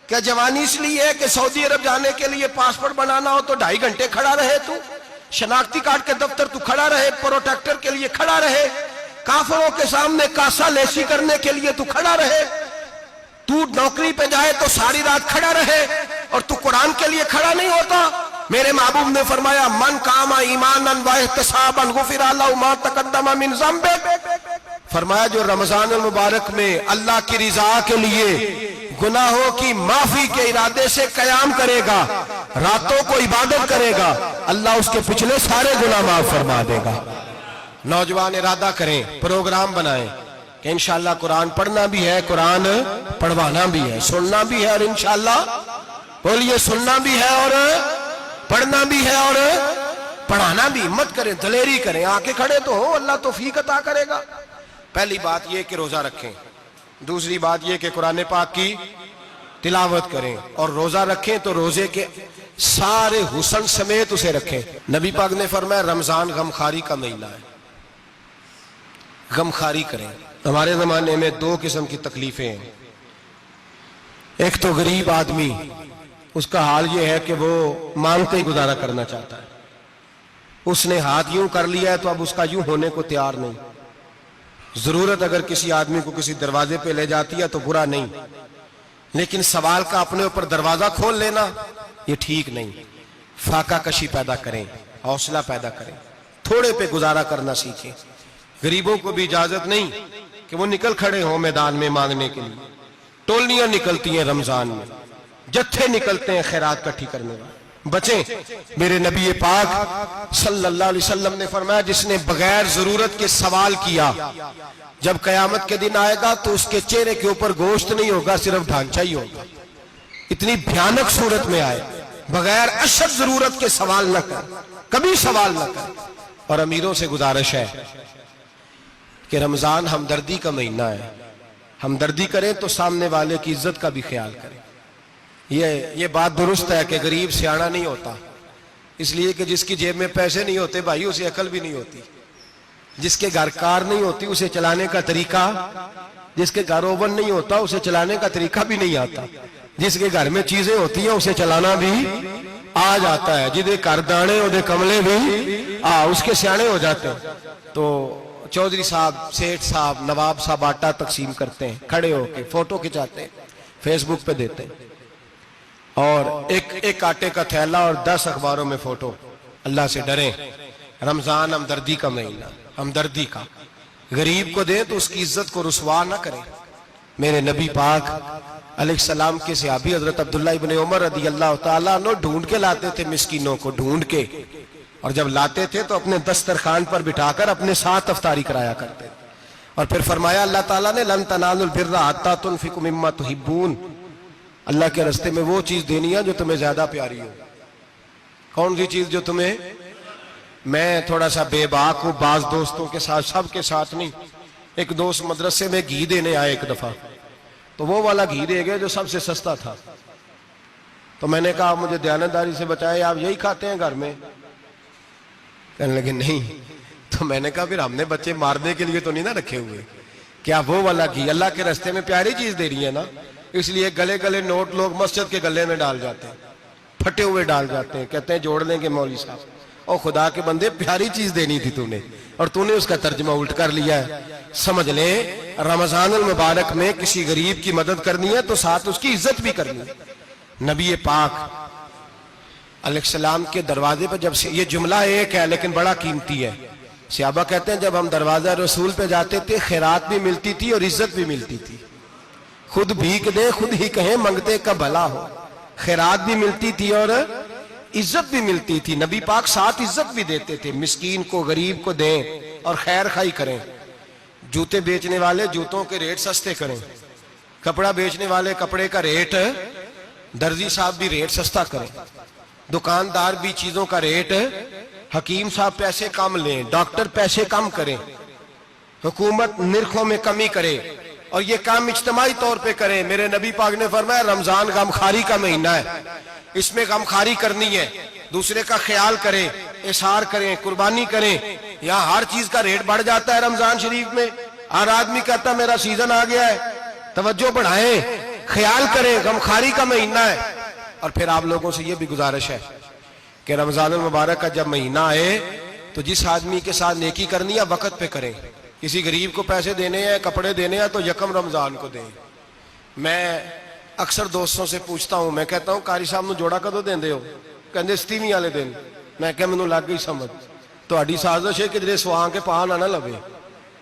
کیا جوانی اس لیے ہے کہ سعودی عرب جانے کے لیے پاسپورٹ بنانا ہو تو 2.5 گھنٹے کھڑا رہے تو؟ شناختی کارڈ کے دفتر تو کھڑا رہے، پروٹیکٹر کے لیے کھڑا رہے، کافروں کے سامنے کاسا لیسی کرنے کے لیے تو کھڑا رہے، تو نوکری پہ جائے تو ساری رات کھڑا رہے، اور تو قرآن کے لیے کھڑا نہیں ہوتا؟ میرے محبوب نے فرمایا من قام ایمانا واحتسابا غفر له ما تقدم من ذنبه، فرمایا جو رمضان المبارک میں اللہ کی رضا کے لیے گناہوں کی معافی کے ارادے سے قیام کرے گا، راتوں کو عبادت کرے گا، اللہ اس کے پچھلے سارے گناہ معاف فرما دے گا۔ نوجوان ارادہ کریں، پروگرام بنائیں کہ انشاءاللہ قرآن پڑھنا بھی ہے، قرآن پڑھوانا بھی ہے، سننا بھی ہے، اور انشاءاللہ بولیے سننا بھی ہے اور پڑھنا بھی ہے اور پڑھانا بھی۔ ہمت کریں، دلیری کریں، آ کے کھڑے تو ہو، اللہ توفیق عطا کرے گا۔ پہلی بات یہ کہ روزہ رکھیں، دوسری بات یہ کہ قرآن پاک کی تلاوت کریں، اور روزہ رکھیں تو روزے کے سارے حسن سمیت اسے رکھیں۔ نبی پاک نے فرمایا رمضان غمخاری کا مہینہ ہے، غمخاری کریں۔ ہمارے زمانے میں 2 قسم کی تکلیفیں ہیں، ایک تو غریب آدمی، اس کا حال یہ ہے کہ وہ مانگتے ہی گزارا کرنا چاہتا ہے، اس نے ہاتھ یوں کر لیا ہے تو اب اس کا یوں ہونے کو تیار نہیں۔ ضرورت اگر کسی آدمی کو کسی دروازے پہ لے جاتی ہے تو برا نہیں، لیکن سوال کا اپنے اوپر دروازہ کھول لینا یہ ٹھیک نہیں۔ فاقہ کشی پیدا کریں، حوصلہ پیدا کریں، تھوڑے پہ گزارا کرنا سیکھیں۔ غریبوں کو بھی اجازت نہیں کہ وہ نکل کھڑے ہوں میدان میں مانگنے کے لیے، ٹولیاں نکلتی ہیں رمضان میں، جتھے نکلتے ہیں خیرات کٹھی کرنے والے۔ بچیں، میرے نبی پاک صلی اللہ علیہ وسلم نے فرمایا جس نے بغیر ضرورت کے سوال کیا، جب قیامت کے دن آئے گا تو اس کے چہرے کے اوپر گوشت نہیں ہوگا، صرف ڈھانچہ ہی ہوگا۔ اتنی بھیانک صورت میں آئے، بغیر اشد ضرورت کے سوال نہ کر، کبھی سوال نہ کر۔ اور امیروں سے گزارش ہے کہ رمضان ہمدردی کا مہینہ ہے، ہمدردی کریں تو سامنے والے کی عزت کا بھی خیال کریں۔ یہ بات درست ہے کہ غریب سیاڑا نہیں ہوتا، اس لیے کہ جس کی جیب میں پیسے نہیں ہوتے بھائی اسے عقل بھی نہیں ہوتی، جس کے گھر کار نہیں ہوتی اسے چلانے کا طریقہ، جس کے گھر اوون نہیں ہوتا اسے چلانے کا طریقہ بھی نہیں آتا، جس کے گھر میں چیزیں ہوتی ہیں اسے چلانا بھی آ جاتا ہے، جدے گھر دانے اودے کملے بھی اس کے سیانے ہو جاتے ہیں۔ تو چودھری صاحب، سیٹھ صاحب، نواب صاحب آٹا تقسیم کرتے ہیں، کھڑے ہو کے فوٹو کھچاتے ہیں، فیس بک پہ دیتے ہیں، اور ایک آٹے کا تھیلا اور 10 اخباروں میں فوٹو۔ اللہ سے ڈریں، رمضان ہمدردی کا مہینہ، ہمدردی کا۔ غریب کو دیں تو اس کی عزت کو رسوا نہ کریں۔ میرے نبی پاک علیہ السلام کے صحابی حضرت عبداللہ ابن عمر رضی اللہ تعالیٰ عنہ ڈھونڈ کے لاتے تھے مسکینوں کو، ڈھونڈ کے، اور جب لاتے تھے تو اپنے دسترخوان پر بٹھا کر اپنے ساتھ افطاری کرایا کرتے، اور پھر فرمایا اللہ تعالیٰ نے لن تنالوا البر حتی تنفقوا مما تحبون، اللہ کے راستے میں وہ چیز دینی ہے جو تمہیں زیادہ پیاری ہو۔ کون سی چیز جو تمہیں؟ میں تھوڑا سا بے باک ہوں، بعض دوستوں کے ساتھ، سب کے ساتھ نہیں۔ ایک دوست مدرسے میں گھی دینے آئے ایک دفعہ، تو وہ والا گھی دے گئے جو سب سے سستا تھا، تو میں نے کہا مجھے دیانتداری سے بچائے، آپ یہی کھاتے ہیں گھر میں؟ کہنے لگے نہیں۔ تو میں نے کہا پھر ہم نے بچے مارنے کے لیے تو نہیں نہ رکھے ہوئے، کیا وہ والا گھی اللہ کے راستے میں پیاری چیز دے رہی ہے نا، اس لیے گلے گلے نوٹ لوگ مسجد کے گلے میں ڈال جاتے ہیں۔ پھٹے ہوئے ڈال جاتے ہیں، کہتے ہیں جوڑ لیں گے مولوی صاحب۔ اور خدا کے بندے پیاری چیز دینی تھی تو نے، اور تو نے اس کا ترجمہ الٹ کر لیا ہے۔ سمجھ لیں رمضان المبارک میں کسی غریب کی مدد کرنی ہے تو ساتھ اس کی عزت بھی کرنی ہے۔ نبی پاک علیہ السلام کے دروازے پر جب سے، یہ جملہ ایک ہے لیکن بڑا قیمتی ہے، صحابہ کہتے ہیں جب ہم دروازہ رسول پہ جاتے تھے خیرات بھی ملتی تھی اور عزت بھی ملتی تھی۔ خود بھیک دیں خود ہی کہیں منگتے کا بھلا ہو، خیرات بھی ملتی تھی اور عزت بھی ملتی تھی۔ نبی پاک ساتھ عزت بھی دیتے تھے، مسکین کو غریب کو دیں اور خیر خائی کریں۔ جوتے بیچنے والے جوتوں کے ریٹ سستے کریں، کپڑا بیچنے والے کپڑے کا ریٹ، درزی صاحب بھی ریٹ سستا کریں، دکاندار بھی چیزوں کا ریٹ، حکیم صاحب پیسے کم لیں، ڈاکٹر پیسے کم کریں، حکومت نرخوں میں کمی کرے، اور یہ کام اجتماعی طور پہ کریں۔ میرے نبی پاک نے فرمایا رمضان غمخواری کا مہینہ ہے، اس میں غمخواری کرنی ہے، دوسرے کا خیال کریں، اظہار کریں، قربانی کریں۔ یہاں ہر چیز کا ریٹ بڑھ جاتا ہے رمضان شریف میں، ہر آدمی کہتا ہے میرا سیزن آ گیا ہے، توجہ بڑھائیں، خیال کریں، غمخواری کا مہینہ ہے۔ اور پھر آپ لوگوں سے یہ بھی گزارش ہے کہ رمضان المبارک کا جب مہینہ آئے تو جس آدمی کے ساتھ نیکی کرنی ہے وقت پہ کریں۔ کسی غریب کو پیسے دینے ہیں، کپڑے دینے ہیں تو یکم رمضان کو دیں۔ میں اکثر دوستوں سے پوچھتا ہوں، میں کہتا ہوں قاری صاحب نو جوڑا کدو دیندے ہو؟ کہندے ستیویں والے دن۔ میں کہ مینوں لگ گئی سمجھ، تہاڈی سازش ہے کہ جڑے سواں کے پاہ نہ لوے۔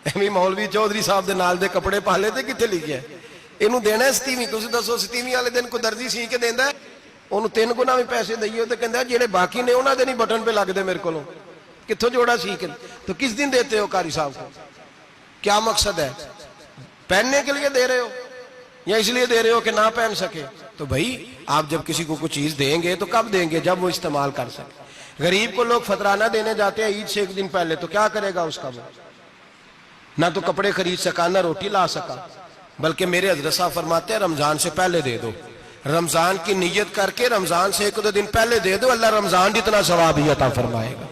ایویں مولوی چودھری صاحب دے نال دے کپڑے پا لے تے کتنے لکھیا ہے اینوں دینا ہے ستیویں؟ تسی دسو ستیویں والے دن کوئی درزی سی کے دیندا ہے؟ انہوں 3 گنا بھی پیسے دئیے تو کہندہ ہے جڑے باقی نے انہاں دے نہیں بٹن پہ لگ دے میرے کولوں، کتھوں جوڑا سیکھ؟ تو کس دن دیتے ہو قاری صاحب کو؟ کیا مقصد ہے؟ پہننے کے لیے دے رہے ہو یا اس لیے دے رہے ہو کہ نہ پہن سکے؟ تو بھائی آپ جب کسی کو کوئی چیز دیں گے تو کب دیں گے؟ جب وہ استعمال کر سکے۔ غریب کو لوگ فطرانہ دینے جاتے ہیں عید سے 1 دن پہلے، تو کیا کرے گا اس کا؟ وہ نہ تو کپڑے خرید سکا نہ روٹی لا سکا، بلکہ میرے حضرت صاحب فرماتے ہیں رمضان سے پہلے دے دو، رمضان کی نیت کر کے رمضان سے 1-2 دن پہلے دے دو، اللہ رمضان جتنا ثواب ہی عطا فرمائے گا۔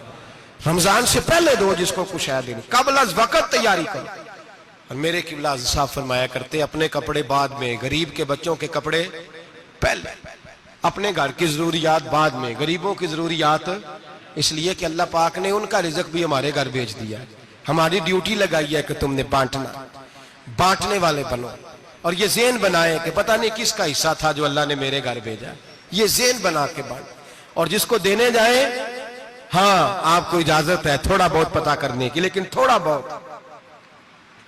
رمضان سے پہلے دو جس کو کچھ ہے دن، قبل از وقت تیاری کرو۔ اور میرے قبلہ صاحب فرمایا کرتے اپنے کپڑے بعد میں، غریب کے بچوں کے کپڑے پہلے، اپنے گھر کی ضروریات بعد میں، غریبوں کی ضروریات، اس لیے کہ اللہ پاک نے ان کا رزق بھی ہمارے گھر بھیج دیا۔ ہماری ڈیوٹی لگائی ہے کہ تم نے بانٹنا، بانٹنے والے بنو، اور یہ ذہن بنائے کہ پتہ نہیں کس کا حصہ تھا جو اللہ نے میرے گھر بھیجا، یہ ذہن بنا کے بانٹ۔ اور جس کو دینے جائیں، ہاں آپ کو اجازت ہے تھوڑا بہت پتہ کرنے کی، لیکن تھوڑا بہت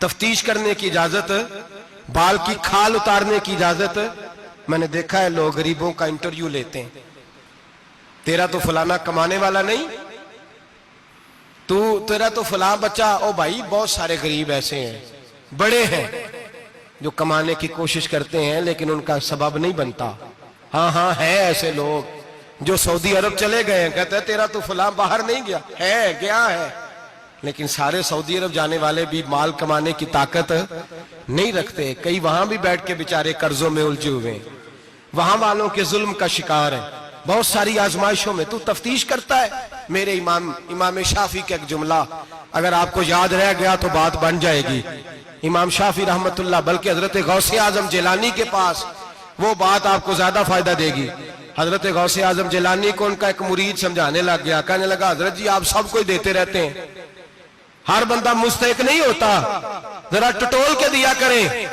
تفتیش کرنے کی اجازت، بال کی کھال اتارنے کی اجازت۔ میں نے دیکھا ہے لوگ غریبوں کا انٹرویو لیتے ہیں، تیرا تو فلانا کمانے والا نہیں، تیرا تو فلاں بچہ، او بھائی بہت سارے غریب ایسے ہیں، بڑے ہیں جو کمانے کی کوشش کرتے ہیں لیکن ان کا سبب نہیں بنتا۔ ہاں ہے ایسے لوگ جو سعودی عرب چلے گئے ہیں، کہتے ہیں تیرا تو فلاں باہر نہیں گیا، ہے گیا ہے، لیکن سارے سعودی عرب جانے والے بھی مال کمانے کی طاقت نہیں رکھتے، کئی وہاں بھی بیٹھ کے بیچارے قرضوں میں الجھے ہوئے ہیں، وہاں والوں کے ظلم کا شکار ہیں، بہت ساری آزمائشوں میں۔ تو تفتیش کرتا ہے۔ میرے امام شافعی کا ایک جملہ اگر آپ کو یاد رہ گیا تو بات بن جائے گی۔ امام شافعی رحمت اللہ، بلکہ حضرت غوث اعظم جیلانی کے پاس وہ بات آپ کو زیادہ فائدہ دے گی۔ حضرت غوث اعظم جیلانی کو ان کا ایک مرید سمجھانے لگ گیا، کہنے لگا حضرت جی آپ سب کو ہی دیتے رہتے ہیں، ہر بندہ مستحق نہیں ہوتا، ذرا ٹٹول کے دیا کریں۔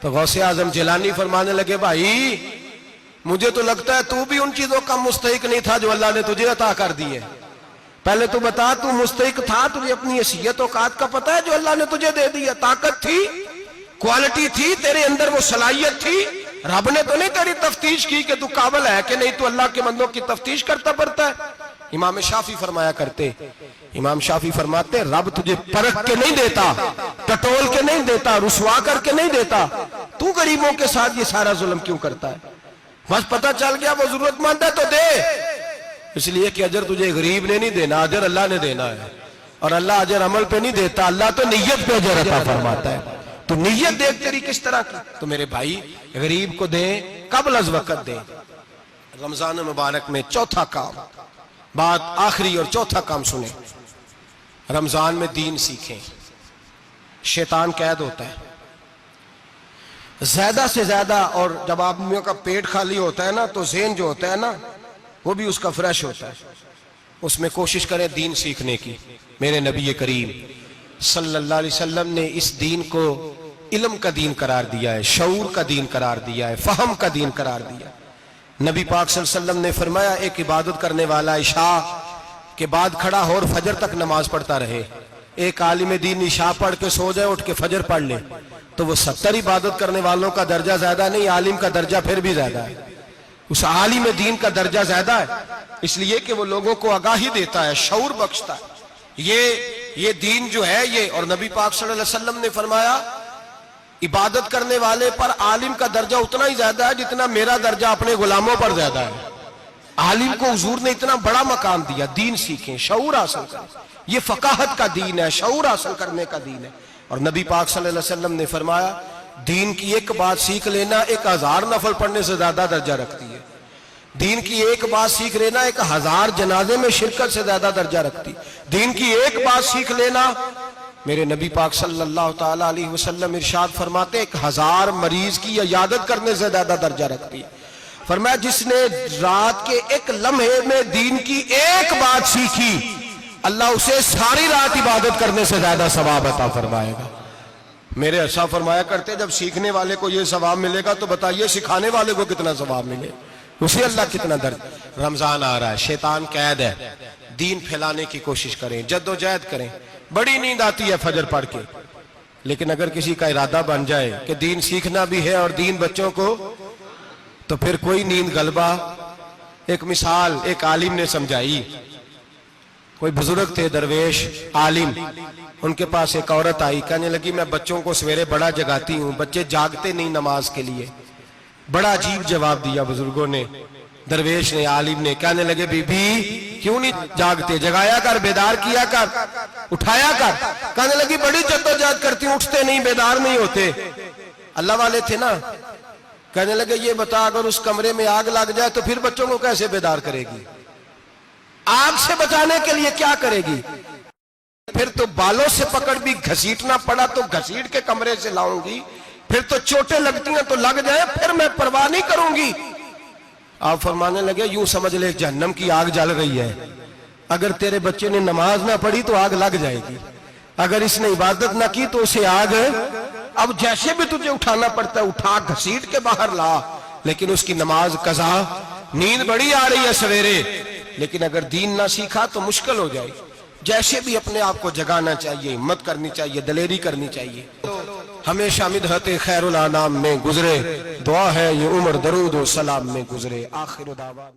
تو غوث اعظم جیلانی فرمانے لگے بھائی مجھے تو لگتا ہے تو بھی ان چیزوں کا مستحق نہیں تھا جو اللہ نے تجھے عطا کر دی ہے، پہلے تو بتا تو مستحق تھا، تجھے اپنی حیثیت اوقات کا پتہ ہے جو اللہ نے تجھے دے دی ہے؟ طاقت تھی، کوالٹی تھی، تیرے اندر وہ صلاحیت تھی، رب نے تو نہیں تیری تفتیش کی کہ تو قابل ہے کہ نہیں، تو اللہ کے بندوں کی تفتیش کرتا پڑتا ہے۔ امام شافعی فرمایا کرتے، امام شافعی فرماتے رب تجھے پرکھ کے نہیں دیتا، ٹٹول کے نہیں دیتا، رسوا کر کے نہیں دیتا، تو غریبوں کے ساتھ یہ سارا ظلم کیوں کرتا ہے؟ بس پتہ چل گیا وہ ضرورت مند ہے تو دے، اس لیے کہ اجر تجھے غریب نے نہیں دینا، اجر اللہ نے دینا ہے، اور اللہ اجر عمل پہ نہیں دیتا، اللہ تو نیت پہ اجر عطا فرماتا ہے۔ تو نیت دیکھ تیری کس طرح کی۔ تو میرے بھائی غریب کو دیں، قبل از وقت دیں۔ رمضان مبارک میں چوتھا کام، بات آخری اور چوتھا کام سنیں، رمضان میں دین سیکھیں۔ شیطان قید ہوتا ہے زیادہ سے زیادہ، اور جب آدمیوں کا پیٹ خالی ہوتا ہے نا تو ذہن جو ہوتا ہے نا وہ بھی اس کا فریش ہوتا ہے. اس میں کوشش کریں دین سیکھنے کی. میرے نبی کریم صلی اللہ علیہ وسلم نے اس دین کو علم کا دین قرار دیا ہے، شعور کا دین قرار دیا ہے، فہم کا دین قرار دیا ہے. نبی پاک صلی اللہ علیہ وسلم نے فرمایا ایک عبادت کرنے والا عشاء کے بعد کھڑا ہو اور فجر تک نماز پڑھتا رہے. ایک عالم دین عشاء پڑھ کے سو جائے، اٹھ کے فجر پڑھ لے، تو وہ 70 عبادت کرنے والوں کا درجہ زیادہ نہیں، عالم کا درجہ پھر بھی زیادہ ہے. اس عالم دین کا درجہ زیادہ ہے، اس لیے کہ وہ لوگوں کو آگاہی دیتا ہے، شعور بخشتا ہے. یہ دین جو ہے یہ، اور نبی پاک صلی اللہ علیہ وسلم نے فرمایا عبادت کرنے والے پر عالم کا درجہ اتنا ہی زیادہ ہے جتنا میرا درجہ اپنے غلاموں پر زیادہ ہے. عالم کو حضور نے اتنا بڑا مقام دیا. دین سیکھیں، شعور حاصل کریں. یہ فقاہت کا دین ہے، شعور حاصل کرنے کا دین ہے. اور نبی پاک صلی اللہ علیہ وسلم نے فرمایا دین کی ایک بات سیکھ لینا 1000 نفل پڑھنے سے زیادہ درجہ رکھتی ہے. دین کی ایک بات سیکھ لینا 1000 جنازے میں شرکت سے زیادہ درجہ رکھتی. دین کی ایک بات سیکھ لینا، میرے نبی پاک صلی اللہ تعالی علیہ وسلم ارشاد فرماتے 1000 مریض کی عیادت کرنے سے زیادہ درجہ رکھتی. فرمایا جس نے رات کے ایک لمحے میں دین کی ایک بات سیکھی، اللہ اسے ساری رات عبادت کرنے سے زیادہ ثواب عطا فرمائے گا. میرے ارشاد فرمایا کرتے جب سیکھنے والے کو یہ ثواب ملے گا تو بتائیے سکھانے والے کو کتنا ثواب ملے، اسے اللہ کتنا درجہ. رمضان آ رہا ہے، شیطان قید ہے. دین پھیلانے کی کوشش کریں، جد و جہد کریں. بڑی نیند آتی ہے فجر پڑھ کے، لیکن اگر کسی کا ارادہ بن جائے کہ دین سیکھنا بھی ہے اور دین بچوں کو، تو پھر کوئی نیند غلبہ. ایک مثال ایک عالم نے سمجھائی. کوئی بزرگ تھے، درویش عالم، ان کے پاس ایک عورت آئی، کہنے لگی میں بچوں کو سویرے بڑا جگاتی ہوں، بچے جاگتے نہیں نماز کے لیے. بڑا عجیب جواب دیا بزرگوں نے، درویش نے، عالم نے. کہنے لگے بی بی کیوں نہیں جاگتے، جگایا کر، بیدار کیا کر، اٹھایا کر. کہنے لگی بڑی جدوجہد کرتی ہوں، اٹھتے نہیں، بیدار نہیں ہوتے. اللہ والے تھے نا. کہنے لگے یہ بتا اگر اس کمرے میں آگ لگ جائے تو پھر بچوں کو کیسے بیدار کرے گی؟ آگ سے بچانے کے لیے کیا کرے گی؟ پھر تو بالوں سے پکڑ بھی گھسیٹنا پڑا تو گھسیٹ کے کمرے سے لاؤں گی، پھر تو چوٹیں لگتی ہیں تو لگ جائیں، پھر میں پرواہ نہیں کروں گی. آپ فرمانے لگے یوں سمجھ لے جہنم کی آگ جل رہی ہے، اگر تیرے بچے نے نماز نہ پڑھی تو آگ لگ جائے گی، اگر اس نے عبادت نہ کی تو اسے آگ. اب جیسے بھی تجھے اٹھانا پڑتا ہے اٹھا گھسیٹ کے باہر لا، لیکن اس کی نماز قضا. نیند بڑی آ رہی ہے سویرے، لیکن اگر دین نہ سیکھا تو مشکل ہو جائے. جیسے بھی اپنے آپ کو جگانا چاہیے، ہمت کرنی چاہیے، دلیری کرنی چاہیے. ہمیشہ مدحت خیر الانام میں گزرے، دعا ہے یہ عمر درود و سلام میں گزرے. آخر دعوانا